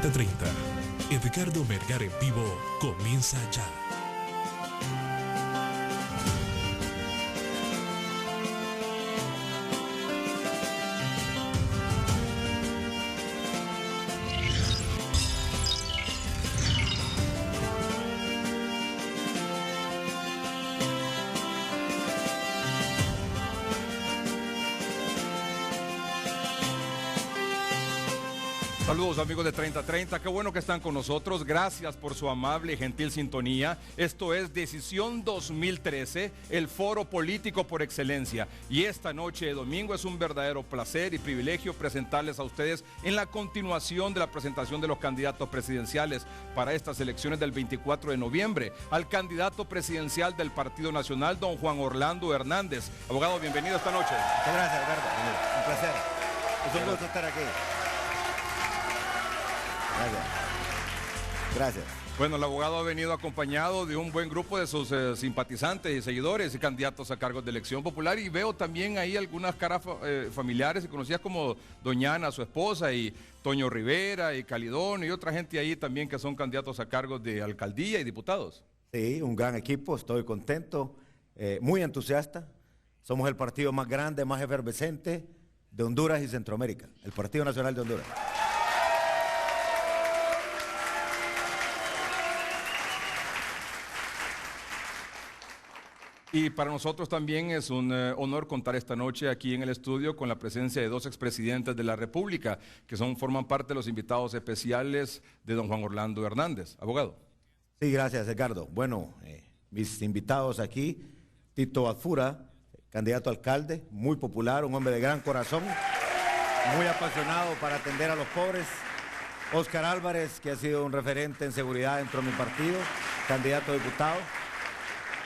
3030. Edgardo Melgar en vivo comienza ya. Saludos amigos de 3030, qué bueno que están con nosotros, gracias por su amable y gentil sintonía. Esto es Decisión 2013, el foro político por excelencia. Y esta noche de domingo es un verdadero placer y privilegio presentarles a ustedes en la continuación de la presentación de los candidatos presidenciales para estas elecciones del 24 de noviembre. Al candidato presidencial del Partido Nacional, don Juan Orlando Hernández. Abogado, bienvenido esta noche. Muchas gracias, Edgardo. Un placer. Es un gusto estar aquí. Gracias. Bueno, el abogado ha venido acompañado de un buen grupo de sus simpatizantes y seguidores y candidatos a cargos de elección popular, y veo también ahí algunas caras familiares y conocidas como doña Ana, su esposa, y Toño Rivera y Calidón y otra gente ahí también que son candidatos a cargos de alcaldía y diputados. Sí, un gran equipo, estoy contento, muy entusiasta. Somos el partido más grande, más efervescente de Honduras y Centroamérica, el Partido Nacional de Honduras. Y para nosotros también es un honor contar esta noche aquí en el estudio con la presencia de dos expresidentes de la República, que forman parte de los invitados especiales de don Juan Orlando Hernández. Abogado. Sí, gracias, Edgardo. Bueno, mis invitados aquí, Tito Alfura, candidato a alcalde, muy popular, un hombre de gran corazón, muy apasionado para atender a los pobres. Óscar Álvarez, que ha sido un referente en seguridad dentro de mi partido, candidato a diputado.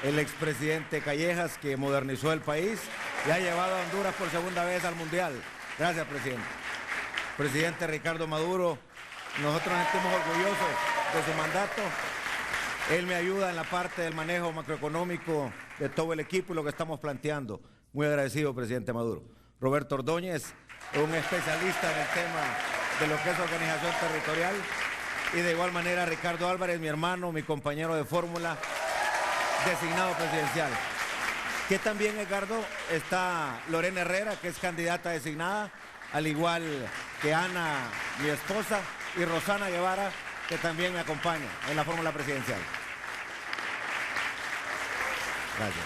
El expresidente Callejas, que modernizó el país y ha llevado a Honduras por segunda vez al Mundial. Gracias, presidente. Presidente Ricardo Maduro, nosotros nos sentimos orgullosos de su mandato. Él me ayuda en la parte del manejo macroeconómico de todo el equipo y lo que estamos planteando. Muy agradecido, presidente Maduro. Roberto Ordóñez, un especialista en el tema de lo que es organización territorial. Y de igual manera Ricardo Álvarez, mi hermano, mi compañero de fórmula, designado presidencial. Que también, Edgardo, está Lorena Herrera, que es candidata designada, al igual que Ana, mi esposa, y Rosana Guevara, que también me acompaña en la fórmula presidencial. Gracias.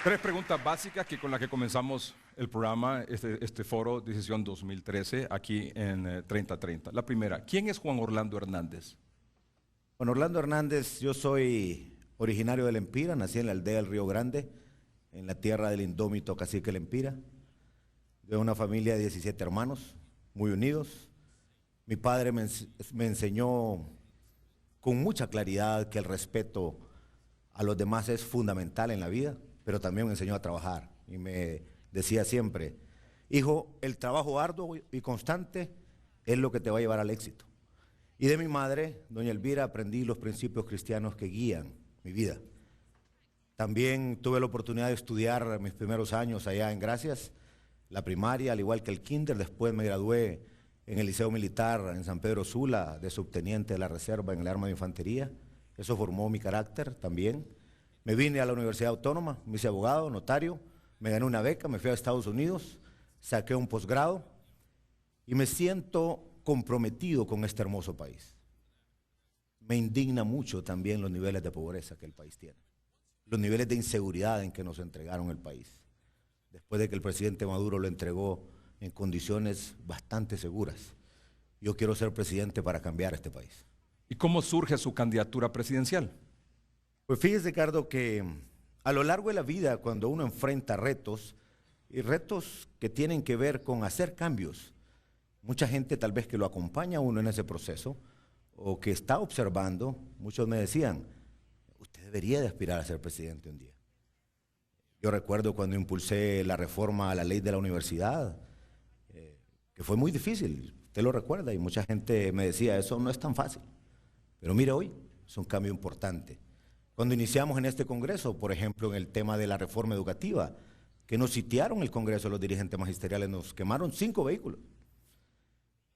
Tres preguntas básicas con las que comenzamos el programa, este foro Decisión 2013, aquí en 3030. La primera, ¿quién es Juan Orlando Hernández? Juan Orlando Hernández, yo soy originario de Lempira, nací en la aldea del Río Grande, en la tierra del indómito cacique Lempira, de una familia de 17 hermanos, muy unidos. Mi padre me enseñó con mucha claridad que el respeto a los demás es fundamental en la vida, pero también me enseñó a trabajar y me decía siempre, hijo, el trabajo arduo y constante es lo que te va a llevar al éxito. Y de mi madre, doña Elvira, aprendí los principios cristianos que guían mi vida. También tuve la oportunidad de estudiar mis primeros años allá en Gracias, la primaria, al igual que el kinder. Después me gradué en el Liceo Militar en San Pedro Sula, de subteniente de la reserva en el arma de infantería. Eso formó mi carácter también. Me vine a la Universidad Autónoma, me hice abogado, notario, me gané una beca, me fui a Estados Unidos, saqué un posgrado y me siento comprometido con este hermoso país. Me indigna mucho también los niveles de pobreza que el país tiene, los niveles de inseguridad en que nos entregaron el país, después de que el presidente Maduro lo entregó en condiciones bastante seguras. Yo quiero ser presidente para cambiar este país. ¿Y cómo surge su candidatura presidencial? Pues fíjese, Ricardo, que a lo largo de la vida, cuando uno enfrenta retos, y retos que tienen que ver con hacer cambios, mucha gente tal vez que lo acompaña a uno en ese proceso o que está observando, muchos me decían, usted debería de aspirar a ser presidente un día. Yo recuerdo cuando impulsé la reforma a la ley de la universidad, que fue muy difícil, usted lo recuerda, y mucha gente me decía, eso no es tan fácil. Pero mire hoy, es un cambio importante. Cuando iniciamos en este Congreso, por ejemplo, en el tema de la reforma educativa, que nos sitiaron el Congreso los dirigentes magisteriales, nos quemaron 5 vehículos.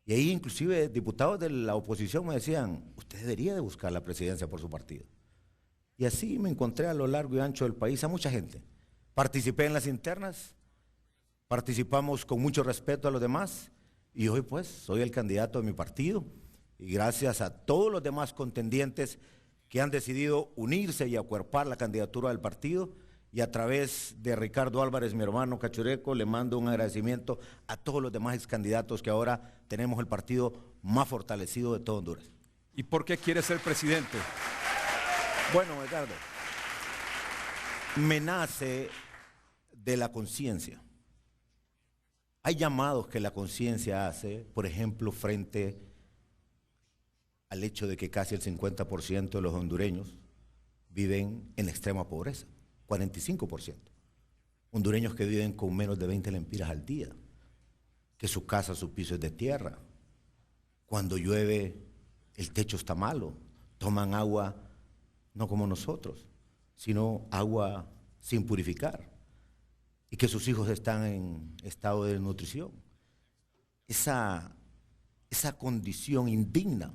Y ahí inclusive diputados de la oposición me decían, usted debería de buscar la presidencia por su partido. Y así me encontré a lo largo y ancho del país a mucha gente. Participé en las internas, participamos con mucho respeto a los demás y hoy pues soy el candidato de mi partido y gracias a todos los demás contendientes que han decidido unirse y acuerpar la candidatura del partido y a través de Ricardo Álvarez, mi hermano Cachureco, le mando un agradecimiento a todos los demás excandidatos que ahora tenemos el partido más fortalecido de todo Honduras. ¿Y por qué quiere ser presidente? Bueno, Edgardo, me nace de la conciencia. Hay llamados que la conciencia hace, por ejemplo, frente al hecho de que casi el 50% de los hondureños viven en extrema pobreza, 45%. Hondureños que viven con menos de 20 lempiras al día, que su casa, su piso es de tierra. Cuando llueve, el techo está malo, toman agua no como nosotros, sino agua sin purificar, y que sus hijos están en estado de desnutrición. Esa condición indigna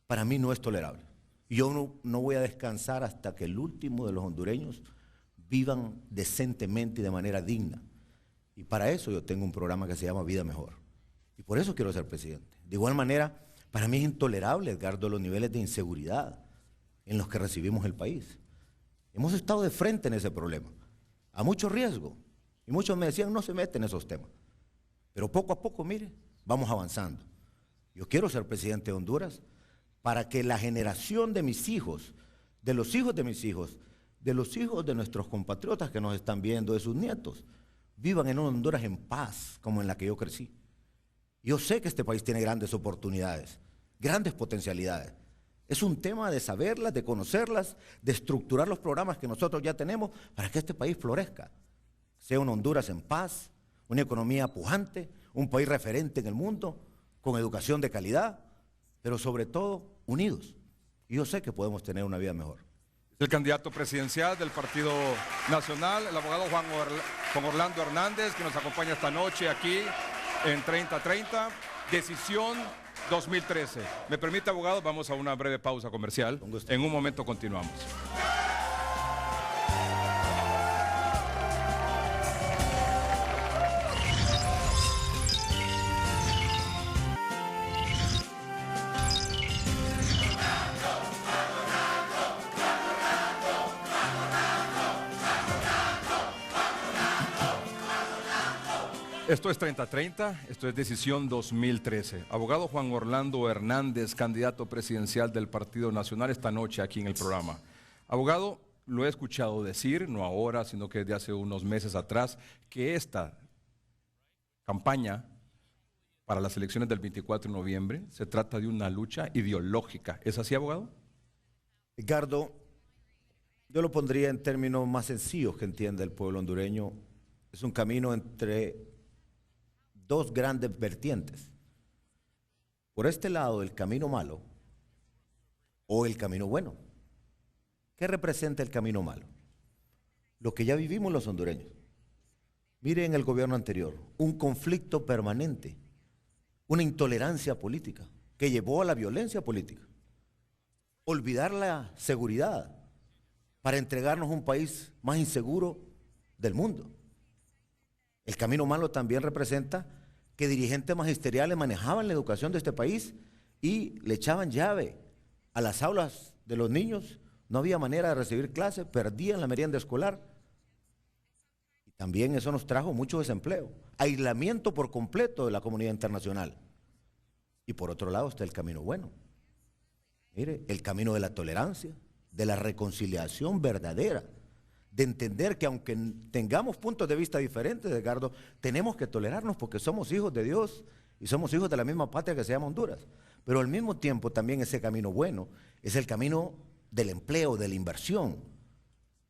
para mí no es tolerable. Y yo no voy a descansar hasta que el último de los hondureños vivan decentemente y de manera digna. Y para eso yo tengo un programa que se llama Vida Mejor. Y por eso quiero ser presidente. De igual manera, para mí es intolerable, Edgardo, los niveles de inseguridad en los que recibimos el país. Hemos estado de frente en ese problema, a mucho riesgo. Y muchos me decían, no se meten en esos temas. Pero poco a poco, mire, vamos avanzando. Yo quiero ser presidente de Honduras para que la generación de mis hijos, de los hijos de mis hijos, de los hijos de nuestros compatriotas que nos están viendo, de sus nietos, vivan en una Honduras en paz, como en la que yo crecí. Yo sé que este país tiene grandes oportunidades, grandes potencialidades. Es un tema de saberlas, de conocerlas, de estructurar los programas que nosotros ya tenemos para que este país florezca. Sea una Honduras en paz, una economía pujante, un país referente en el mundo, con educación de calidad, pero sobre todo unidos. Y yo sé que podemos tener una vida mejor. El candidato presidencial del Partido Nacional, el abogado Juan Orlando Hernández, que nos acompaña esta noche aquí en 3030, Decisión 2013. ¿Me permite, abogado? Vamos a una breve pausa comercial. En un momento continuamos. Esto es 3030, esto es Decisión 2013. Abogado Juan Orlando Hernández, candidato presidencial del Partido Nacional, esta noche aquí en el programa. Abogado, lo he escuchado decir, no ahora, sino que desde hace unos meses atrás, que esta campaña para las elecciones del 24 de noviembre se trata de una lucha ideológica. ¿Es así, abogado? Edgardo, yo lo pondría en términos más sencillos que entienda el pueblo hondureño. Es un camino entre dos grandes vertientes. Por este lado, el camino malo o el camino bueno. ¿Qué representa el camino malo? Lo que ya vivimos los hondureños. Miren el gobierno anterior, un conflicto permanente, una intolerancia política que llevó a la violencia política. Olvidar la seguridad para entregarnos un país más inseguro del mundo. El camino malo también representa que dirigentes magisteriales manejaban la educación de este país y le echaban llave a las aulas de los niños, no había manera de recibir clases, perdían la merienda escolar. Y también eso nos trajo mucho desempleo, aislamiento por completo de la comunidad internacional. Y por otro lado está el camino bueno. Mire, el camino de la tolerancia, de la reconciliación verdadera, de entender que aunque tengamos puntos de vista diferentes, Edgardo, tenemos que tolerarnos porque somos hijos de Dios y somos hijos de la misma patria que se llama Honduras. Pero al mismo tiempo también ese camino bueno es el camino del empleo, de la inversión,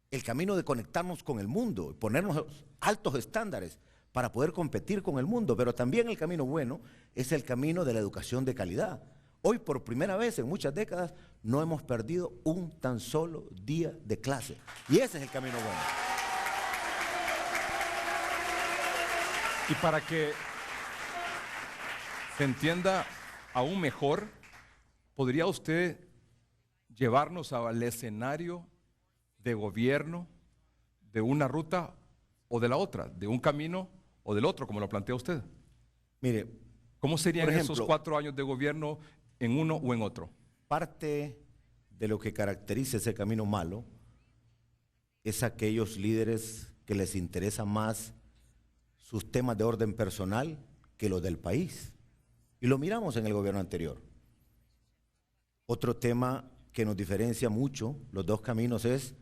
el camino de conectarnos con el mundo, ponernos altos estándares para poder competir con el mundo, pero también el camino bueno es el camino de la educación de calidad. Hoy, por primera vez en muchas décadas, no hemos perdido un tan solo día de clase. Y ese es el camino bueno. Y para que se entienda aún mejor, ¿podría usted llevarnos al escenario de gobierno de una ruta o de la otra, de un camino o del otro, como lo plantea usted? Mire, ¿cómo serían por ejemplo, esos 4 años de gobierno en uno o en otro? parte de lo que caracteriza ese camino malo es aquellos líderes que les interesa más sus temas de orden personal que los del país. Y lo miramos en el gobierno anterior. Otro tema que nos diferencia mucho, los dos caminos, es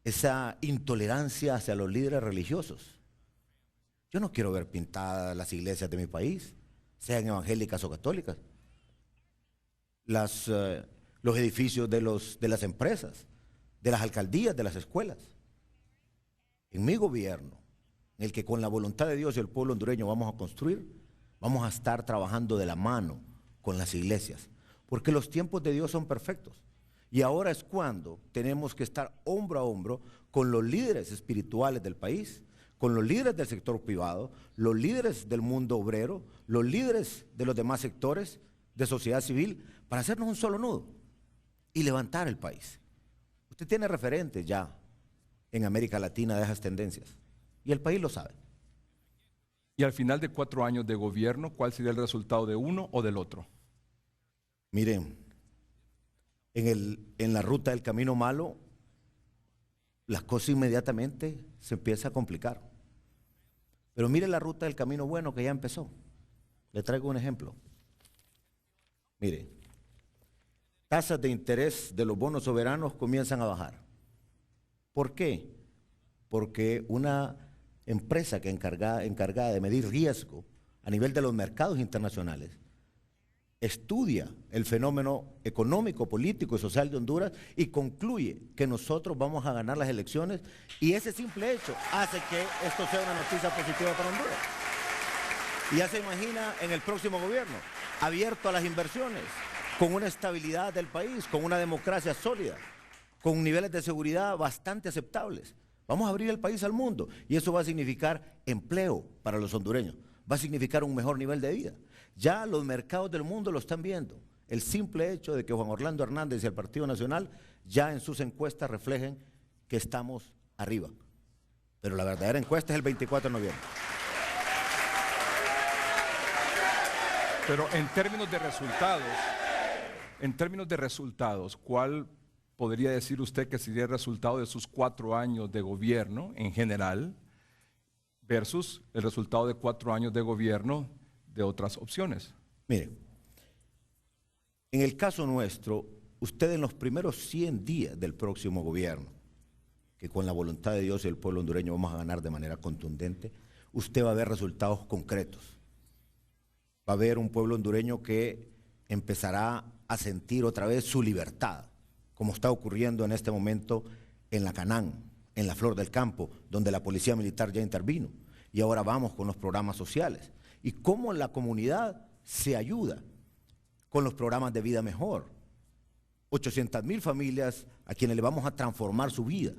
esa intolerancia hacia los líderes religiosos. Yo no quiero ver pintadas las iglesias de mi país, sean evangélicas o católicas. Los edificios de las empresas, de las alcaldías, de las escuelas. En mi gobierno, en el que con la voluntad de Dios y el pueblo hondureño vamos a construir, vamos a estar trabajando de la mano con las iglesias, porque los tiempos de Dios son perfectos. Y ahora es cuando tenemos que estar hombro a hombro con los líderes espirituales del país, con los líderes del sector privado, los líderes del mundo obrero, los líderes de los demás sectores de sociedad civil, para hacernos un solo nudo y levantar el país. Usted tiene referentes ya en América Latina de esas tendencias y el país lo sabe. Y al final de 4 años de gobierno, ¿cuál sería el resultado de uno o del otro? Miren, en la ruta del camino malo, las cosas inmediatamente se empiezan a complicar. Pero mire la ruta del camino bueno que ya empezó. Le traigo un ejemplo. Mire, tasas de interés de los bonos soberanos comienzan a bajar. ¿Por qué? Porque una empresa que encargada de medir riesgo a nivel de los mercados internacionales estudia el fenómeno económico, político y social de Honduras y concluye que nosotros vamos a ganar las elecciones, y ese simple hecho hace que esto sea una noticia positiva para Honduras. Y ya se imagina en el próximo gobierno, abierto a las inversiones, con una estabilidad del país, con una democracia sólida, con niveles de seguridad bastante aceptables. Vamos a abrir el país al mundo y eso va a significar empleo para los hondureños, va a significar un mejor nivel de vida. Ya los mercados del mundo lo están viendo. El simple hecho de que Juan Orlando Hernández y el Partido Nacional ya en sus encuestas reflejen que estamos arriba. Pero la verdadera encuesta es el 24 de noviembre. Pero en términos de resultados, ¿cuál podría decir usted que sería el resultado de sus 4 años de gobierno en general versus el resultado de 4 años de gobierno de otras opciones? Mire, en el caso nuestro, usted en los primeros 100 días del próximo gobierno, que con la voluntad de Dios y el pueblo hondureño vamos a ganar de manera contundente, usted va a ver resultados concretos. Va a haber un pueblo hondureño que empezará a sentir otra vez su libertad, como está ocurriendo en este momento en la Canaán, en la Flor del Campo, donde la policía militar ya intervino. Y ahora vamos con los programas sociales. Y cómo la comunidad se ayuda con los programas de vida mejor. 800,000 familias a quienes le vamos a transformar su vida.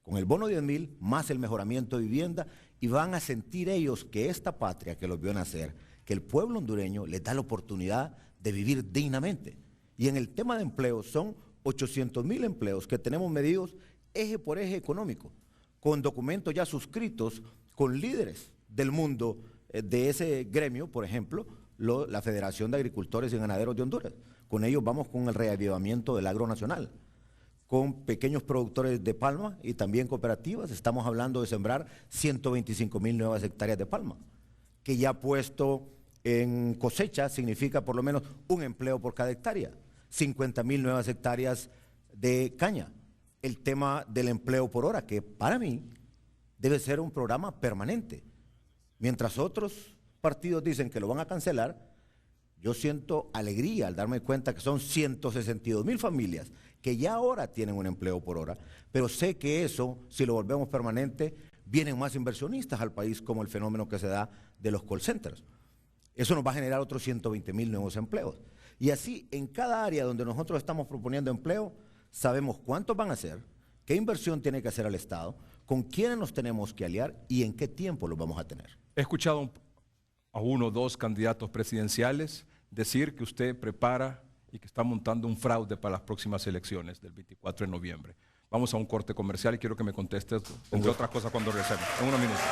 Con el bono 10,000 más el mejoramiento de vivienda, y van a sentir ellos que esta patria que los vio nacer, que el pueblo hondureño les da la oportunidad de vivir dignamente. Y en el tema de empleo son 800,000 empleos que tenemos medidos eje por eje económico, con documentos ya suscritos con líderes del mundo de ese gremio, por ejemplo, la Federación de Agricultores y Ganaderos de Honduras. Con ellos vamos con el reavivamiento del agro nacional, con pequeños productores de palma y también cooperativas. Estamos hablando de sembrar 125,000 nuevas hectáreas de palma, que ya puesto en cosecha significa por lo menos un empleo por cada hectárea, 50,000 nuevas hectáreas de caña. El tema del empleo por hora, que para mí debe ser un programa permanente. Mientras otros partidos dicen que lo van a cancelar, yo siento alegría al darme cuenta que son 162,000 familias que ya ahora tienen un empleo por hora, pero sé que eso, si lo volvemos permanente, vienen más inversionistas al país, como el fenómeno que se da de los call centers. Eso nos va a generar otros 120,000 nuevos empleos. Y así, en cada área donde nosotros estamos proponiendo empleo, sabemos cuántos van a ser, qué inversión tiene que hacer el Estado, con quiénes nos tenemos que aliar y en qué tiempo los vamos a tener. He escuchado a uno o dos candidatos presidenciales decir que usted prepara y que está montando un fraude para las próximas elecciones del 24 de noviembre. Vamos a un corte comercial y quiero que me contestes, entre otras cosas, cuando regresemos. En unos minutos.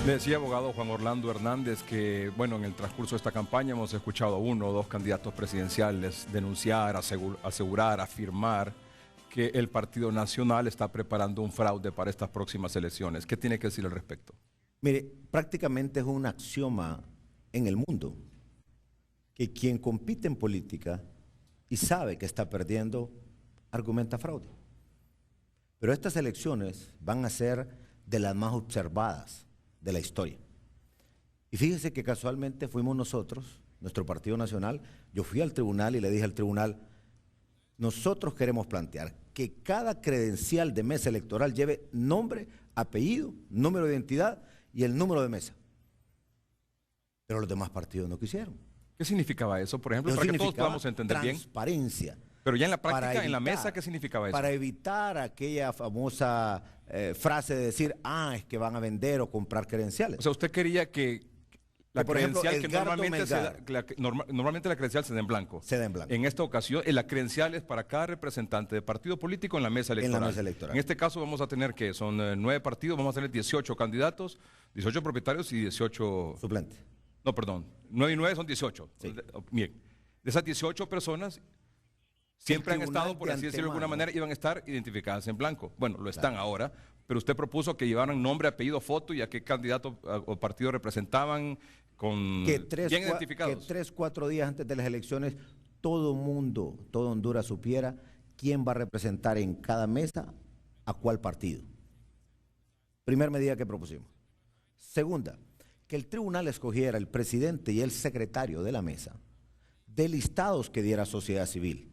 Le decía, abogado Juan Orlando Hernández, que bueno, en el transcurso de esta campaña hemos escuchado a uno o dos candidatos presidenciales denunciar, asegurar, afirmar que el Partido Nacional está preparando un fraude para estas próximas elecciones. ¿Qué tiene que decir al respecto? Mire, prácticamente es un axioma en el mundo que quien compite en política y sabe que está perdiendo, argumenta fraude. Pero estas elecciones van a ser de las más observadas de la historia. Y fíjese que casualmente fuimos nosotros, nuestro Partido Nacional, yo fui al tribunal y le dije al tribunal, nosotros queremos plantear que cada credencial de mesa electoral lleve nombre, apellido, número de identidad y el número de mesa. Pero los demás partidos no quisieron. ¿Qué significaba eso, por ejemplo, para que todos podamos entender bien? Transparencia. Pero ya en la práctica, evitar, en la mesa, ¿qué significaba eso? Para evitar aquella famosa frase de decir, es que van a vender o comprar credenciales. O sea, usted quería que la credencial que normalmente la credencial se da en blanco. Se da en blanco. En esta ocasión, la credencial es para cada representante de partido político en la mesa electoral. En la mesa electoral. En este caso vamos a tener que son 9 partidos, vamos a tener 18 candidatos, 18 propietarios y 18... suplentes. No, perdón, 9 y 9 son 18. Sí. Bien, de esas 18 personas... siempre han estado, por así decirlo de alguna manera, iban a estar identificadas en blanco. Bueno, lo están ahora, pero usted propuso que llevaran nombre, apellido, foto y a qué candidato o partido representaban con bien identificados. Que 3, 4 días antes de las elecciones todo mundo, todo Honduras supiera quién va a representar en cada mesa a cuál partido. Primera medida que propusimos. Segunda, que el tribunal escogiera el presidente y el secretario de la mesa de listados que diera sociedad civil,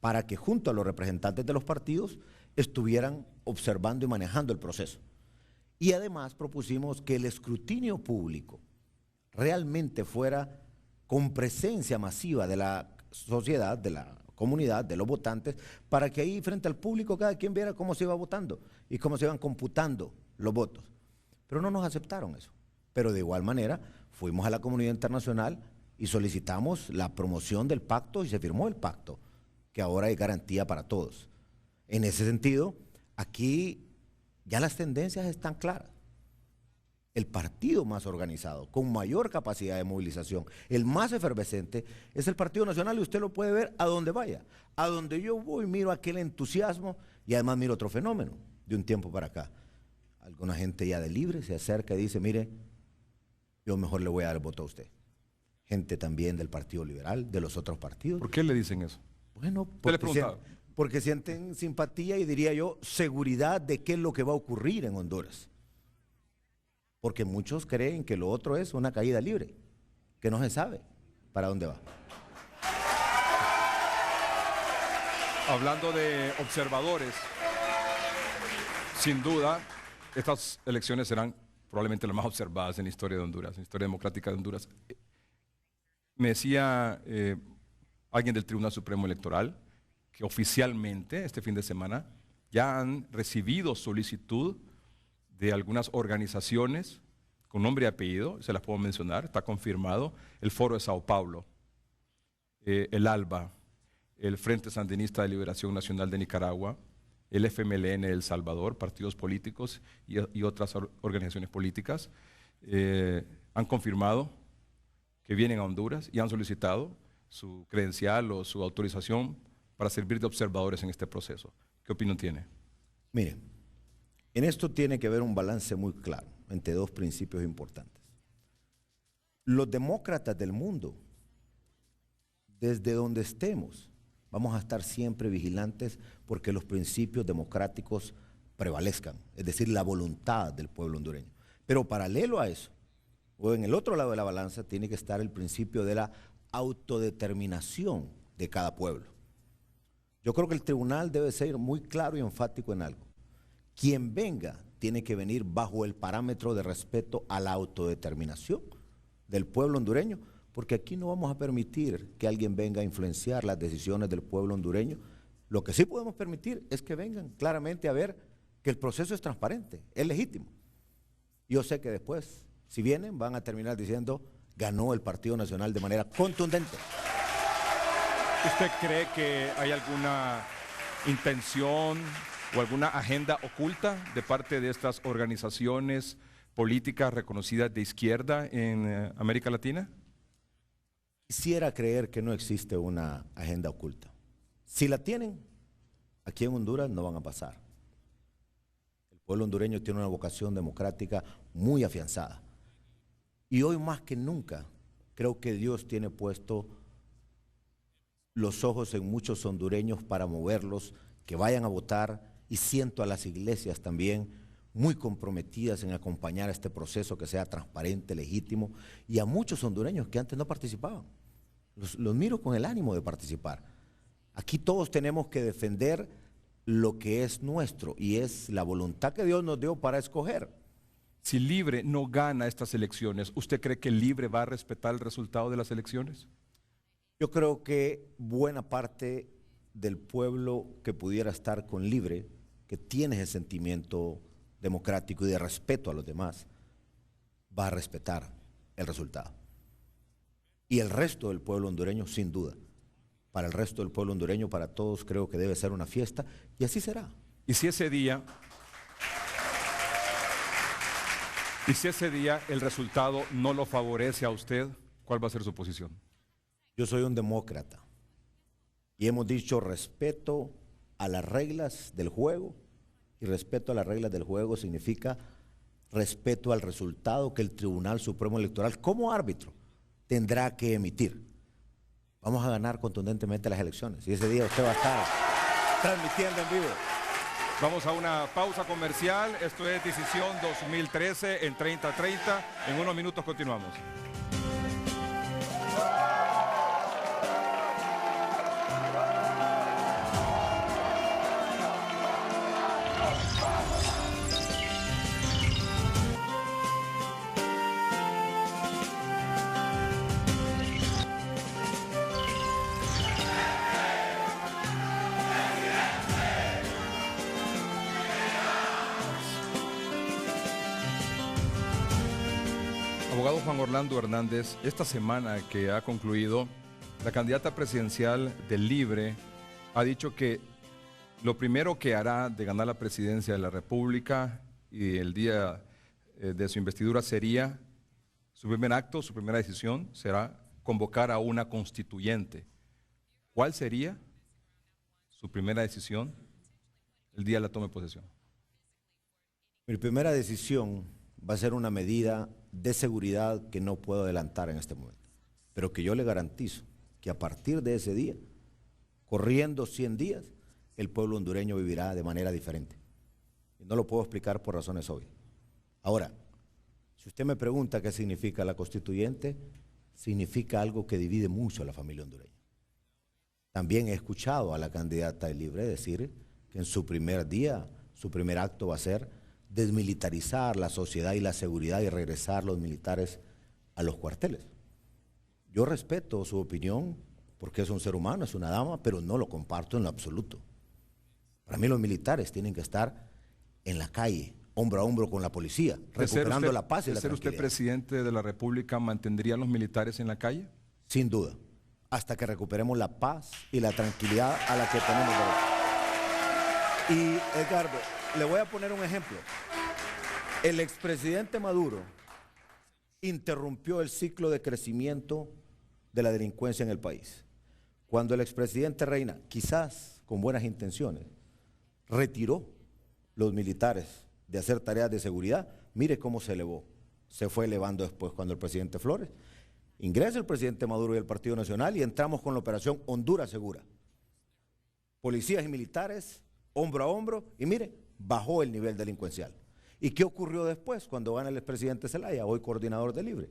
para que junto a los representantes de los partidos estuvieran observando y manejando el proceso. Y además propusimos que el escrutinio público realmente fuera con presencia masiva de la sociedad, de la comunidad, de los votantes, para que ahí frente al público cada quien viera cómo se iba votando y cómo se iban computando los votos. Pero no nos aceptaron eso. Pero de igual manera fuimos a la comunidad internacional y solicitamos la promoción del pacto y se firmó el pacto, que ahora hay garantía para todos. En ese sentido, aquí ya las tendencias están claras. El partido más organizado, con mayor capacidad de movilización, el más efervescente, es el Partido Nacional y usted lo puede ver a donde vaya. A donde yo voy miro aquel entusiasmo y además miro otro fenómeno de un tiempo para acá. Alguna gente ya de Libre se acerca y dice, mire, yo mejor le voy a dar el voto a usted. Gente también del Partido Liberal, de los otros partidos. ¿Por qué le dicen eso? Bueno, porque sienten simpatía y diría yo, seguridad de qué es lo que va a ocurrir en Honduras. Porque muchos creen que lo otro es una caída libre, que no se sabe para dónde va. Hablando de observadores, sin duda, estas elecciones serán probablemente las más observadas en la historia de Honduras, en la historia democrática de Honduras. Me decía alguien del Tribunal Supremo Electoral que oficialmente este fin de semana ya han recibido solicitud de algunas organizaciones con nombre y apellido, se las puedo mencionar, está confirmado, el Foro de Sao Paulo, el ALBA, el Frente Sandinista de Liberación Nacional de Nicaragua, el FMLN de El Salvador, partidos políticos y otras organizaciones políticas, han confirmado que vienen a Honduras y han solicitado su credencial o su autorización para servir de observadores en este proceso. ¿Qué opinión tiene? Mire, en esto tiene que haber un balance muy claro entre dos principios importantes. Los demócratas del mundo, desde donde estemos, vamos a estar siempre vigilantes porque los principios democráticos prevalezcan, es decir, la voluntad del pueblo hondureño. Pero paralelo a eso, o en el otro lado de la balanza, tiene que estar el principio de la autodeterminación de cada pueblo. Yo creo que el tribunal debe ser muy claro y enfático en algo. Quien venga tiene que venir bajo el parámetro de respeto a la autodeterminación del pueblo hondureño, porque aquí no vamos a permitir que alguien venga a influenciar las decisiones del pueblo hondureño. Lo que sí podemos permitir es que vengan claramente a ver que el proceso es transparente, es legítimo. Yo sé que después, si vienen, van a terminar diciendo, ganó el Partido Nacional de manera contundente. ¿Usted cree que hay alguna intención o alguna agenda oculta de parte de estas organizaciones políticas reconocidas de izquierda en América Latina? Quisiera creer que no existe una agenda oculta. Si la tienen, aquí en Honduras no van a pasar. El pueblo hondureño tiene una vocación democrática muy afianzada. Y hoy más que nunca, creo que Dios tiene puesto los ojos en muchos hondureños para moverlos, que vayan a votar, y siento a las iglesias también muy comprometidas en acompañar este proceso que sea transparente, legítimo, y a muchos hondureños que antes no participaban. Los miro con el ánimo de participar. Aquí todos tenemos que defender lo que es nuestro y es la voluntad que Dios nos dio para escoger. Si Libre no gana estas elecciones, ¿usted cree que Libre va a respetar el resultado de las elecciones? Yo creo que buena parte del pueblo que pudiera estar con Libre, que tiene ese sentimiento democrático y de respeto a los demás, va a respetar el resultado. Y el resto del pueblo hondureño, sin duda. Para el resto del pueblo hondureño, para todos, creo que debe ser una fiesta, y así será. Y si ese día el resultado no lo favorece a usted, ¿cuál va a ser su posición? Yo soy un demócrata y hemos dicho respeto a las reglas del juego, y respeto a las reglas del juego significa respeto al resultado que el Tribunal Supremo Electoral como árbitro tendrá que emitir. Vamos a ganar contundentemente las elecciones y ese día usted va a estar transmitiendo en vivo. Vamos a una pausa comercial. Esto es Decisión 2013 en 30:30. En unos minutos continuamos. Abogado Juan Orlando Hernández, esta semana que ha concluido, la candidata presidencial del Libre ha dicho que lo primero que hará de ganar la presidencia de la República y el día de su investidura sería, su primer acto, su primera decisión será convocar a una constituyente. ¿Cuál sería su primera decisión el día de la toma de posesión? Mi primera decisión va a ser una medida de seguridad que no puedo adelantar en este momento, pero que yo le garantizo que a partir de ese día, corriendo 100 días, el pueblo hondureño vivirá de manera diferente. Y no lo puedo explicar por razones obvias. Ahora, si usted me pregunta qué significa la constituyente, significa algo que divide mucho a la familia hondureña. También he escuchado a la candidata del Libre decir que en su primer día, su primer acto va a ser desmilitarizar la sociedad y la seguridad y regresar los militares a los cuarteles. Yo respeto su opinión porque es un ser humano, es una dama, pero no lo comparto en lo absoluto. Para mí los militares tienen que estar en la calle, hombro a hombro con la policía, recuperando la paz y la tranquilidad. ¿De ser usted presidente de la República, mantendría a los militares en la calle? Sin duda, hasta que recuperemos la paz y la tranquilidad a la que tenemos derecho. Y Edgardo, le voy a poner un ejemplo. El expresidente Maduro interrumpió el ciclo de crecimiento de la delincuencia en el país. Cuando el expresidente Reina, quizás con buenas intenciones, retiró los militares de hacer tareas de seguridad, mire cómo se elevó. Se fue elevando después cuando el presidente Flores ingresa el presidente Maduro y el Partido Nacional y entramos con la operación Honduras Segura. Policías y militares, hombro a hombro, y mire, bajó el nivel delincuencial. ¿Y qué ocurrió después cuando gana el expresidente Zelaya, hoy coordinador de Libre?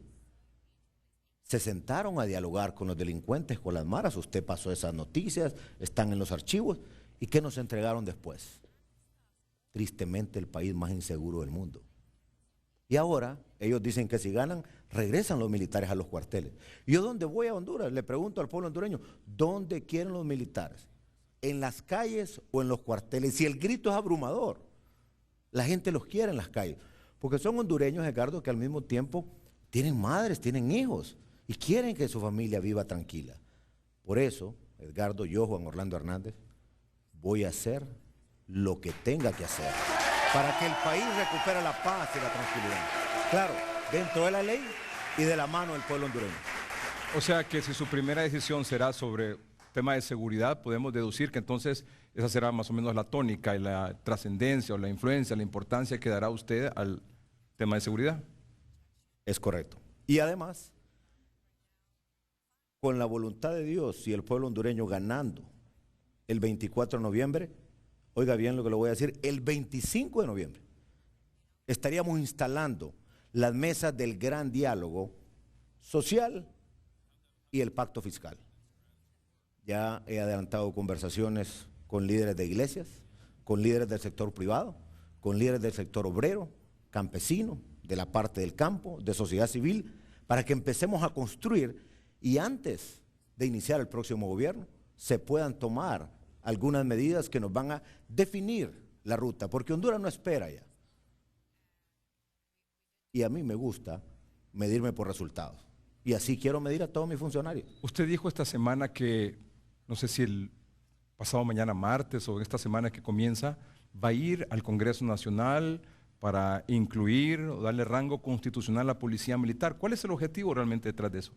Se sentaron a dialogar con los delincuentes, con las maras. Usted pasó esas noticias, están en los archivos. ¿Y qué nos entregaron después? Tristemente el país más inseguro del mundo. Y ahora ellos dicen que si ganan, regresan los militares a los cuarteles. Yo donde voy a Honduras, le pregunto al pueblo hondureño, ¿dónde quieren los militares? ¿En las calles o en los cuarteles? Si el grito es abrumador, la gente los quiere en las calles. Porque son hondureños, Edgardo, que al mismo tiempo tienen madres, tienen hijos y quieren que su familia viva tranquila. Por eso, Edgardo, yo, Juan Orlando Hernández, voy a hacer lo que tenga que hacer para que el país recupere la paz y la tranquilidad. Claro, dentro de la ley y de la mano del pueblo hondureño. O sea que si su primera decisión será sobre tema de seguridad, podemos deducir que entonces esa será más o menos la tónica y la trascendencia o la influencia, la importancia que dará usted al tema de seguridad. Es correcto. Y además, con la voluntad de Dios y el pueblo hondureño ganando el 24 de noviembre, oiga bien lo que le voy a decir, el 25 de noviembre estaríamos instalando las mesas del gran diálogo social y el pacto fiscal. Ya he adelantado conversaciones con líderes de iglesias, con líderes del sector privado, con líderes del sector obrero, campesino, de la parte del campo, de sociedad civil, para que empecemos a construir y antes de iniciar el próximo gobierno se puedan tomar algunas medidas que nos van a definir la ruta, porque Honduras no espera ya. Y a mí me gusta medirme por resultados. Y así quiero medir a todos mis funcionarios. Usted dijo esta semana que, no sé si el pasado mañana martes o esta semana que comienza, va a ir al Congreso Nacional para incluir o darle rango constitucional a la Policía Militar. ¿Cuál es el objetivo realmente detrás de eso?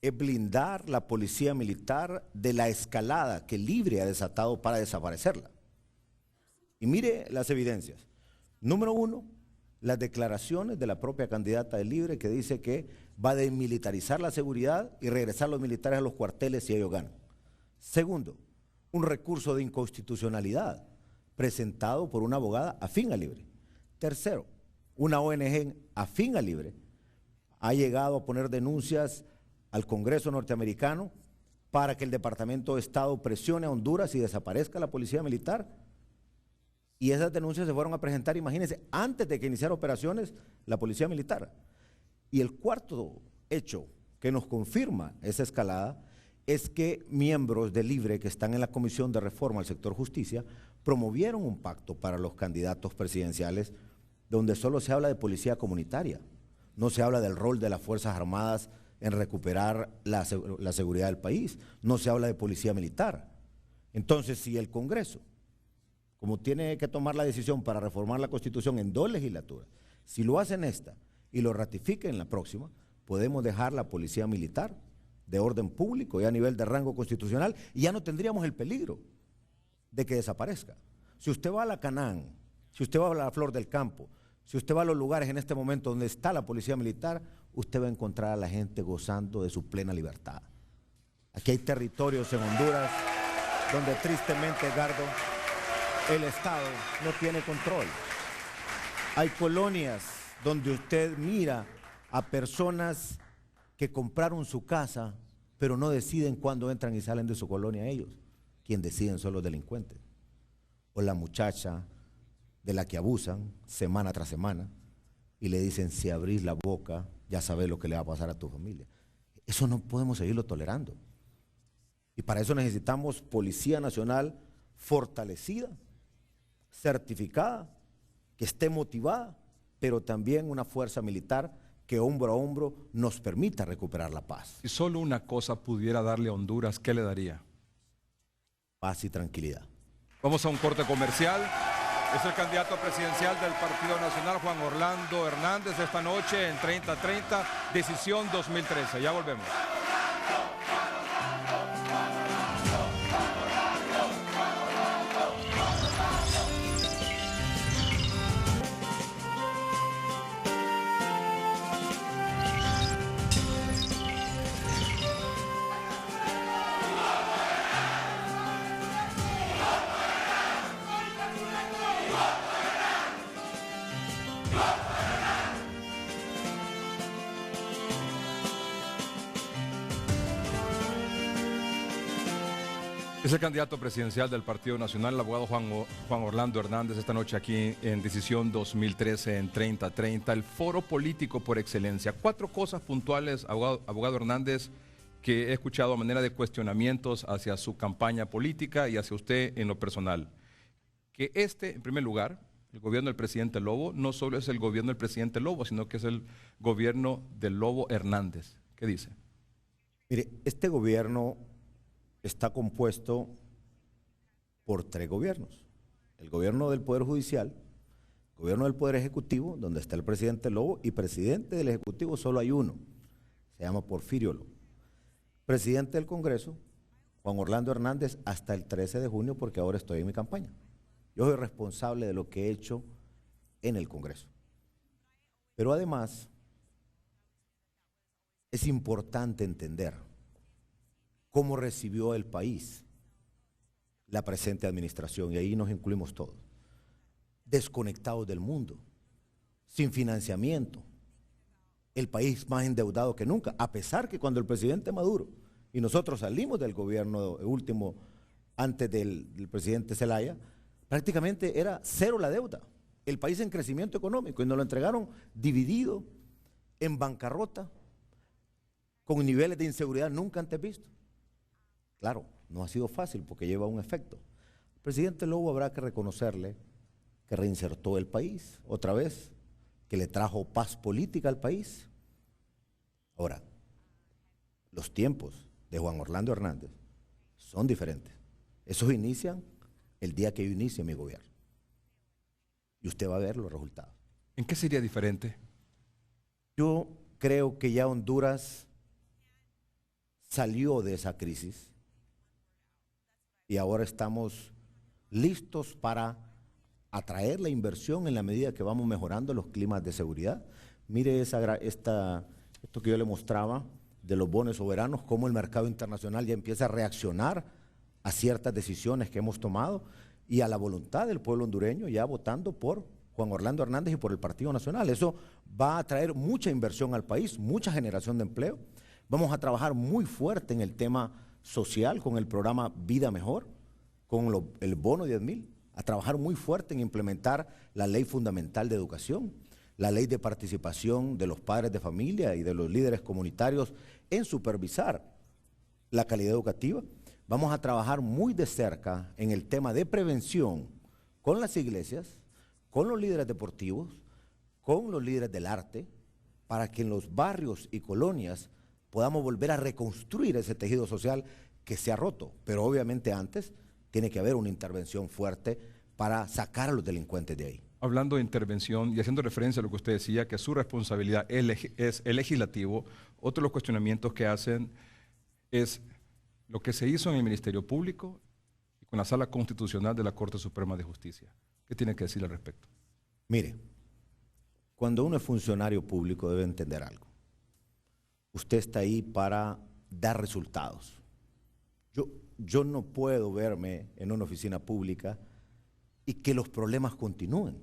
Es blindar la Policía Militar de la escalada que Libre ha desatado para desaparecerla. Y mire las evidencias. Número uno, las declaraciones de la propia candidata de Libre que dice que va a desmilitarizar la seguridad y regresar los militares a los cuarteles si ellos ganan. Segundo, un recurso de inconstitucionalidad presentado por una abogada afín a Libre. Tercero, una ONG afín a Libre ha llegado a poner denuncias al Congreso norteamericano para que el Departamento de Estado presione a Honduras y desaparezca la Policía Militar. Y esas denuncias se fueron a presentar, imagínense, antes de que iniciara operaciones la Policía Militar. Y el cuarto hecho que nos confirma esa escalada es que miembros de Libre que están en la Comisión de Reforma al Sector Justicia promovieron un pacto para los candidatos presidenciales donde solo se habla de policía comunitaria, no se habla del rol de las Fuerzas Armadas en recuperar la seguridad del país, no se habla de policía militar. Entonces, si el Congreso, como tiene que tomar la decisión para reformar la Constitución en 2 legislaturas, si lo hace en esta y lo ratifica en la próxima, podemos dejar la policía militar de orden público y a nivel de rango constitucional y ya no tendríamos el peligro de que desaparezca. Si usted va a la Canaán, si usted va a la Flor del Campo, si usted va a los lugares en este momento donde está la policía militar, usted va a encontrar a la gente gozando de su plena libertad. Aquí hay territorios en Honduras donde tristemente, Edgardo, el Estado no tiene control. Hay colonias donde usted mira a personas que compraron su casa, pero no deciden cuándo entran y salen de su colonia ellos. Quien deciden son los delincuentes. O la muchacha de la que abusan semana tras semana y le dicen, si abrís la boca, ya sabes lo que le va a pasar a tu familia. Eso no podemos seguirlo tolerando. Y para eso necesitamos Policía Nacional fortalecida, certificada, que esté motivada, pero también una fuerza militar que hombro a hombro nos permita recuperar la paz. Si solo una cosa pudiera darle a Honduras, ¿qué le daría? Paz y tranquilidad. Vamos a un corte comercial. Es el candidato presidencial del Partido Nacional, Juan Orlando Hernández, esta noche en 30-30, Decisión 2013. Ya volvemos. Es el candidato presidencial del Partido Nacional, el abogado Juan Orlando Hernández, esta noche aquí en Decisión 2013 en 3030, el foro político por excelencia. 4 cosas puntuales, abogado Hernández, que he escuchado a manera de cuestionamientos hacia su campaña política y hacia usted en lo personal. Que en primer lugar, el gobierno del presidente Lobo, no solo es el gobierno del presidente Lobo, sino que es el gobierno del Lobo Hernández. ¿Qué dice? Mire, este gobierno está compuesto por 3 gobiernos. El gobierno del Poder Judicial, el gobierno del Poder Ejecutivo, donde está el presidente Lobo, y presidente del Ejecutivo solo hay uno, se llama Porfirio Lobo. Presidente del Congreso, Juan Orlando Hernández, hasta el 13 de junio, porque ahora estoy en mi campaña. Yo soy responsable de lo que he hecho en el Congreso. Pero además, es importante entender cómo recibió el país la presente administración, y ahí nos incluimos todos. Desconectados del mundo, sin financiamiento, el país más endeudado que nunca, a pesar que cuando el presidente Maduro y nosotros salimos del gobierno último, antes del presidente Zelaya, prácticamente era 0 la deuda, el país en crecimiento económico, y nos lo entregaron dividido, en bancarrota, con niveles de inseguridad nunca antes vistos. Claro, no ha sido fácil porque lleva un efecto. El presidente Lobo habrá que reconocerle que reinsertó el país otra vez, que le trajo paz política al país. Ahora, los tiempos de Juan Orlando Hernández son diferentes. Esos inician el día que yo inicie mi gobierno. Y usted va a ver los resultados. ¿En qué sería diferente? Yo creo que ya Honduras salió de esa crisis y ahora estamos listos para atraer la inversión en la medida que vamos mejorando los climas de seguridad. Mire esto que yo le mostraba de los bonos soberanos, cómo el mercado internacional ya empieza a reaccionar a ciertas decisiones que hemos tomado y a la voluntad del pueblo hondureño ya votando por Juan Orlando Hernández y por el Partido Nacional. Eso va a traer mucha inversión al país, mucha generación de empleo. Vamos a trabajar muy fuerte en el tema social con el programa Vida Mejor, con el bono de 10,000, a trabajar muy fuerte en implementar la ley fundamental de educación, la ley de participación de los padres de familia y de los líderes comunitarios en supervisar la calidad educativa. Vamos a trabajar muy de cerca en el tema de prevención con las iglesias, con los líderes deportivos, con los líderes del arte, para que en los barrios y colonias podamos volver a reconstruir ese tejido social que se ha roto. Pero obviamente antes tiene que haber una intervención fuerte para sacar a los delincuentes de ahí. Hablando de intervención y haciendo referencia a lo que usted decía, que su responsabilidad es el legislativo, otro de los cuestionamientos que hacen es lo que se hizo en el Ministerio Público y con la Sala Constitucional de la Corte Suprema de Justicia. ¿Qué tiene que decir al respecto? Mire, cuando uno es funcionario público debe entender algo. Usted está ahí para dar resultados. Yo no puedo verme en una oficina pública y que los problemas continúen.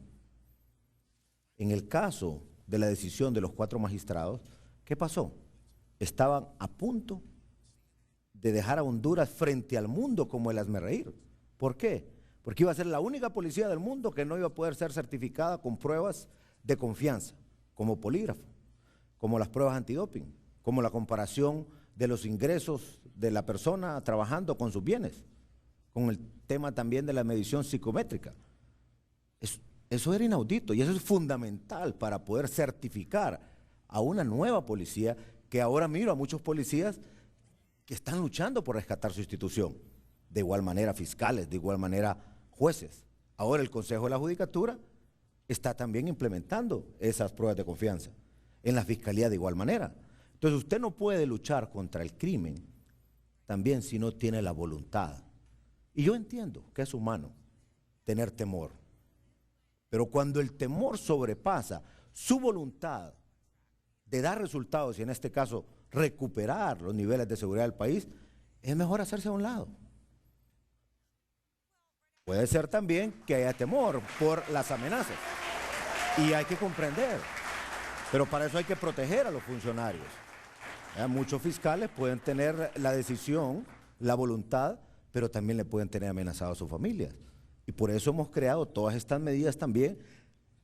En el caso de la decisión de los 4 magistrados, ¿qué pasó? Estaban a punto de dejar a Honduras frente al mundo como el hazmerreír. ¿Por qué? Porque iba a ser la única policía del mundo que no iba a poder ser certificada con pruebas de confianza, como polígrafo, como las pruebas antidoping, como la comparación de los ingresos de la persona trabajando con sus bienes, con el tema también de la medición psicométrica. Eso era inaudito y eso es fundamental para poder certificar a una nueva policía, que ahora miro a muchos policías que están luchando por rescatar su institución. De igual manera fiscales, de igual manera jueces. Ahora el Consejo de la Judicatura está también implementando esas pruebas de confianza. En la Fiscalía de igual manera. Entonces usted no puede luchar contra el crimen también si no tiene la voluntad. Y yo entiendo que es humano tener temor. Pero cuando el temor sobrepasa su voluntad de dar resultados y en este caso recuperar los niveles de seguridad del país, es mejor hacerse a un lado. Puede ser también que haya temor por las amenazas y hay que comprender, pero para eso hay que proteger a los funcionarios. Muchos fiscales pueden tener la decisión, la voluntad pero también le pueden tener amenazado a sus familias. Y por eso hemos creado todas estas medidas también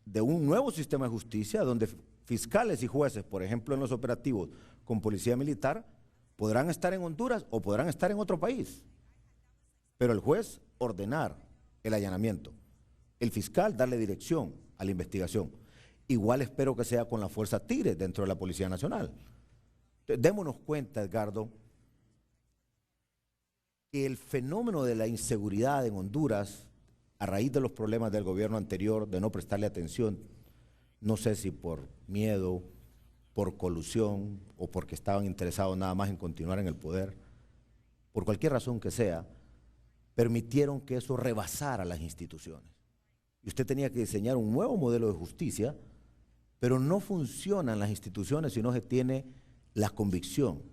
de un nuevo sistema de justicia donde fiscales y jueces, por ejemplo en los operativos con policía militar, podrán estar en Honduras o podrán estar en otro país. Pero el juez ordenar el allanamiento, el fiscal darle dirección a la investigación. Igual espero que sea con la Fuerza Tigre dentro de la Policía Nacional. Démonos cuenta, Edgardo, que el fenómeno de la inseguridad en Honduras, a raíz de los problemas del gobierno anterior, de no prestarle atención, no sé si por miedo, por colusión o porque estaban interesados nada más en continuar en el poder, por cualquier razón que sea, permitieron que eso rebasara las instituciones. Y usted tenía que diseñar un nuevo modelo de justicia, pero no funcionan las instituciones si no se tiene la convicción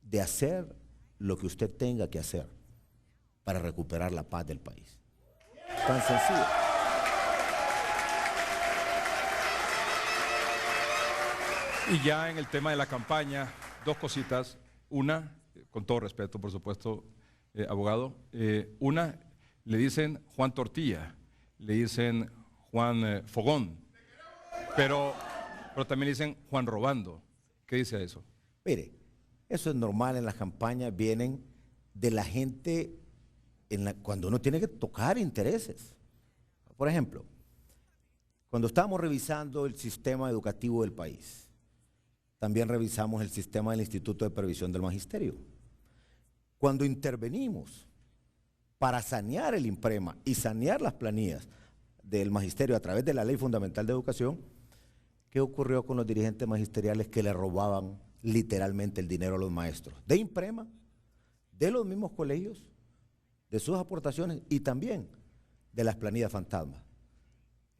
de hacer lo que usted tenga que hacer para recuperar la paz del país. Tan sencillo. Y ya en el tema de la campaña, dos cositas. Una, con todo respeto, por supuesto, abogado. Una, le dicen Juan Tortilla, le dicen Juan Fogón, pero también le dicen Juan Robando. ¿Qué dice eso? Mire, eso es normal en las campañas, vienen de la gente cuando uno tiene que tocar intereses. Por ejemplo, cuando estábamos revisando el sistema educativo del país, también revisamos el sistema del Instituto de Previsión del Magisterio. Cuando intervenimos para sanear el IMPREMA y sanear las planillas del magisterio a través de la Ley Fundamental de Educación, ¿qué ocurrió con los dirigentes magisteriales que le robaban literalmente el dinero a los maestros? De IMPREMA, de los mismos colegios, de sus aportaciones y también de las planillas fantasmas.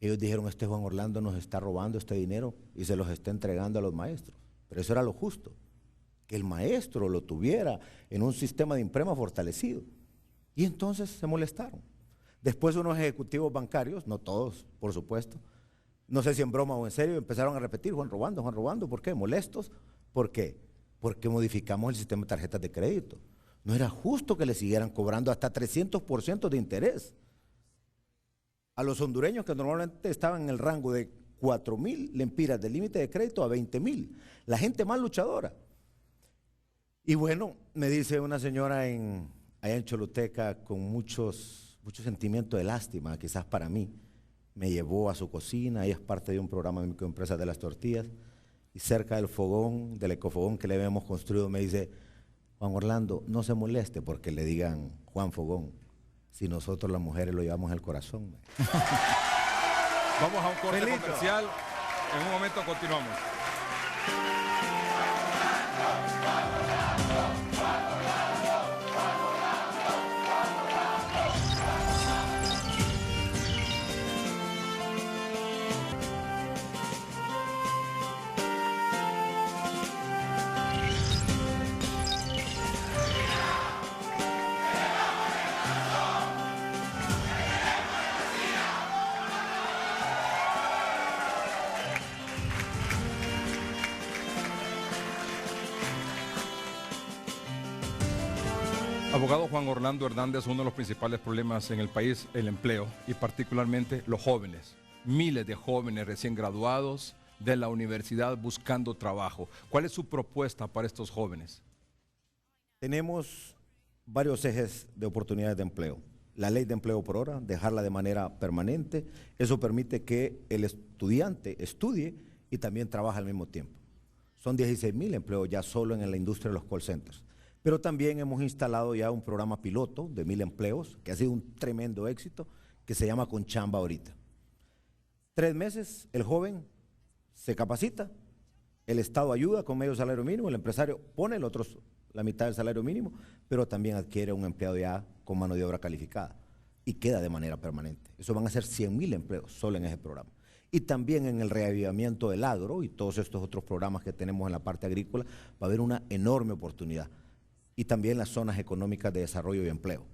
Ellos dijeron, este Juan Orlando nos está robando este dinero y se los está entregando a los maestros. Pero eso era lo justo, que el maestro lo tuviera en un sistema de IMPREMA fortalecido. Y entonces se molestaron. Después unos ejecutivos bancarios, no todos, por supuesto, no sé si en broma o en serio, empezaron a repetir, Juan robando, ¿por qué? ¿Molestos? ¿Por qué? Porque modificamos el sistema de tarjetas de crédito. No era justo que le siguieran cobrando hasta 300% de interés a los hondureños que normalmente estaban en el rango de 4,000 lempiras de límite de crédito a 20,000. La gente más luchadora. Y bueno, me dice una señora allá en Choluteca con mucho sentimiento de lástima, quizás para mí, me llevó a su cocina, ella es parte de un programa de microempresas de las tortillas, y cerca del fogón, del ecofogón que le habíamos construido, me dice, Juan Orlando, no se moleste porque le digan Juan Fogón, si nosotros las mujeres lo llevamos al corazón. Vamos a un corte comercial, en un momento continuamos. Abogado Juan Orlando Hernández, uno de los principales problemas en el país, el empleo y particularmente los jóvenes. Miles de jóvenes recién graduados de la universidad buscando trabajo. ¿Cuál es su propuesta para estos jóvenes? Tenemos varios ejes de oportunidades de empleo. La ley de empleo por hora, dejarla de manera permanente, eso permite que el estudiante estudie y también trabaje al mismo tiempo. Son 16,000 empleos ya solo en la industria de los call centers. Pero también hemos instalado ya un programa piloto de 1,000 empleos, que ha sido un tremendo éxito, que se llama Con Chamba Ahorita. 3 meses, el joven se capacita, el Estado ayuda con medio salario mínimo, el empresario pone la mitad del salario mínimo, pero también adquiere un empleado ya con mano de obra calificada y queda de manera permanente. Eso van a ser 100,000 empleos solo en ese programa. Y también en el reavivamiento del agro y todos estos otros programas que tenemos en la parte agrícola, va a haber una enorme oportunidad. Y también las zonas económicas de desarrollo y empleo,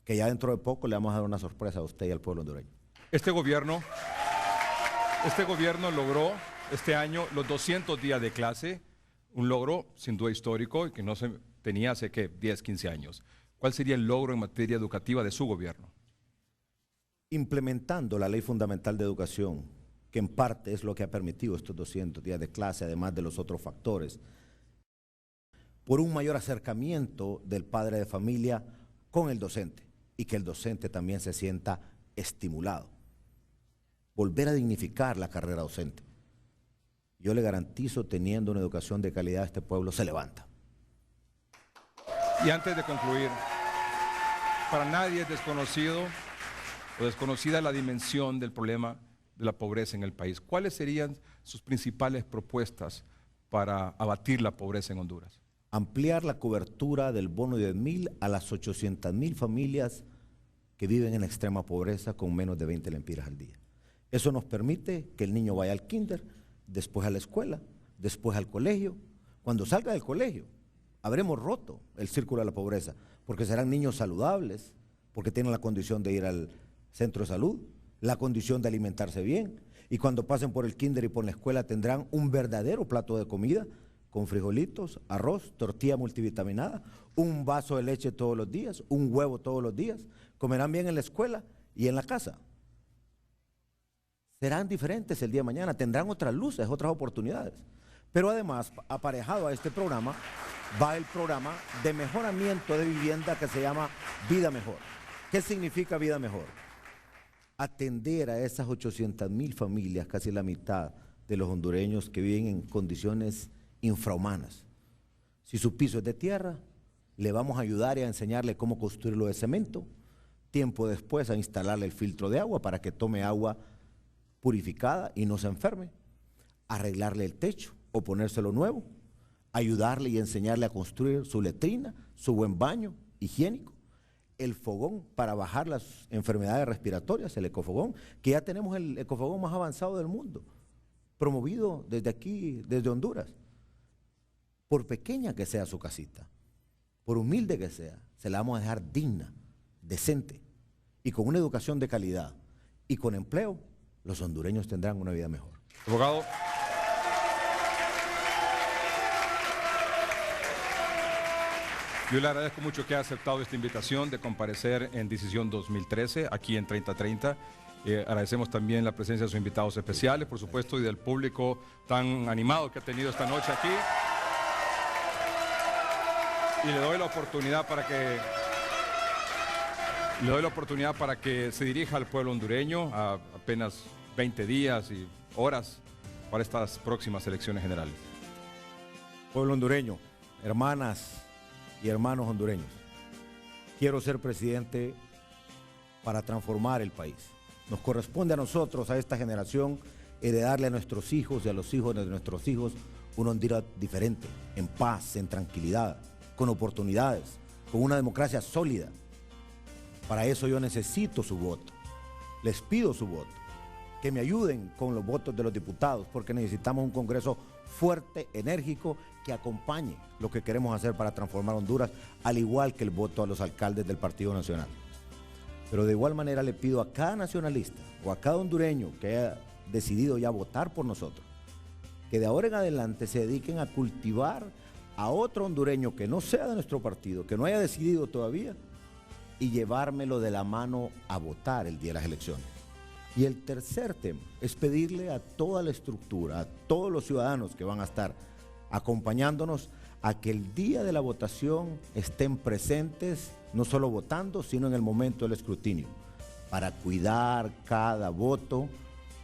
que ya dentro de poco le vamos a dar una sorpresa a usted y al pueblo hondureño. Este gobierno logró este año los 200 días de clase, un logro sin duda histórico y que no se tenía hace, ¿qué?, 10, 15 años. ¿Cuál sería el logro en materia educativa de su gobierno? Implementando la Ley Fundamental de Educación, que en parte es lo que ha permitido estos 200 días de clase, además de los otros factores, por un mayor acercamiento del padre de familia con el docente y que el docente también se sienta estimulado. Volver a dignificar la carrera docente. Yo le garantizo, teniendo una educación de calidad, este pueblo se levanta. Y antes de concluir, para nadie es desconocido o desconocida la dimensión del problema de la pobreza en el país. ¿Cuáles serían sus principales propuestas para abatir la pobreza en Honduras? Ampliar la cobertura del bono de 10,000 a las 800,000 familias que viven en extrema pobreza con menos de 20 lempiras al día. Eso nos permite que el niño vaya al kinder, después a la escuela, después al colegio. Cuando salga del colegio, habremos roto el círculo de la pobreza, porque serán niños saludables, porque tienen la condición de ir al centro de salud, la condición de alimentarse bien, y cuando pasen por el kinder y por la escuela tendrán un verdadero plato de comida, con frijolitos, arroz, tortilla multivitaminada, un vaso de leche todos los días, un huevo todos los días, comerán bien en la escuela y en la casa. Serán diferentes el día de mañana, tendrán otras luces, otras oportunidades. Pero además, aparejado a este programa, va el programa de mejoramiento de vivienda que se llama Vida Mejor. ¿Qué significa Vida Mejor? Atender a esas 800,000 familias, casi la mitad de los hondureños que viven en condiciones infrahumanas. Si su piso es de tierra, le vamos a ayudar y a enseñarle cómo construirlo de cemento. Tiempo después a instalarle el filtro de agua para que tome agua purificada y no se enferme. Arreglarle el techo o ponérselo nuevo. Ayudarle y enseñarle a construir su letrina, su buen baño higiénico. El fogón para bajar las enfermedades respiratorias, el ecofogón, que ya tenemos el ecofogón más avanzado del mundo, promovido desde aquí, desde Honduras. Por pequeña que sea su casita, por humilde que sea, se la vamos a dejar digna, decente, y con una educación de calidad, y con empleo, los hondureños tendrán una vida mejor. Abogado. Yo le agradezco mucho que haya aceptado esta invitación de comparecer en Decisión 2013, aquí en 3030. Agradecemos también la presencia de sus invitados especiales, por supuesto, y del público tan animado que ha tenido esta noche aquí. Y le doy la oportunidad para que se dirija al pueblo hondureño a apenas 20 días y horas para estas próximas elecciones generales. Pueblo hondureño, hermanas y hermanos hondureños, quiero ser presidente para transformar el país. Nos corresponde a nosotros, a esta generación, heredarle a nuestros hijos y a los hijos de nuestros hijos una Honduras diferente, en paz, en tranquilidad, con oportunidades, con una democracia sólida. Para eso yo necesito su voto. Les pido su voto. Que me ayuden con los votos de los diputados, porque necesitamos un Congreso fuerte, enérgico, que acompañe lo que queremos hacer para transformar Honduras, al igual que el voto a los alcaldes del Partido Nacional. Pero de igual manera le pido a cada nacionalista o a cada hondureño que haya decidido ya votar por nosotros, que de ahora en adelante se dediquen a cultivar a otro hondureño que no sea de nuestro partido, que no haya decidido todavía, y llevármelo de la mano a votar el día de las elecciones. Y el tercer tema es pedirle a toda la estructura, a todos los ciudadanos que van a estar acompañándonos, a que el día de la votación estén presentes, no solo votando, sino en el momento del escrutinio, para cuidar cada voto,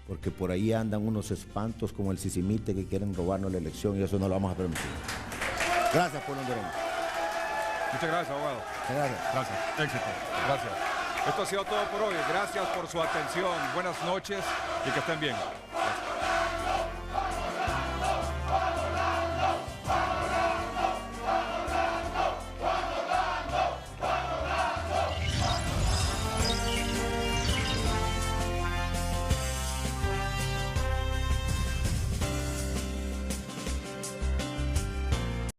porque por ahí andan unos espantos como el Sisimite que quieren robarnos la elección y eso no lo vamos a permitir. Gracias, pueblo hondureño. Muchas gracias, abogado. Gracias. Gracias. Éxito. Gracias. Esto ha sido todo por hoy. Gracias por su atención. Buenas noches y que estén bien.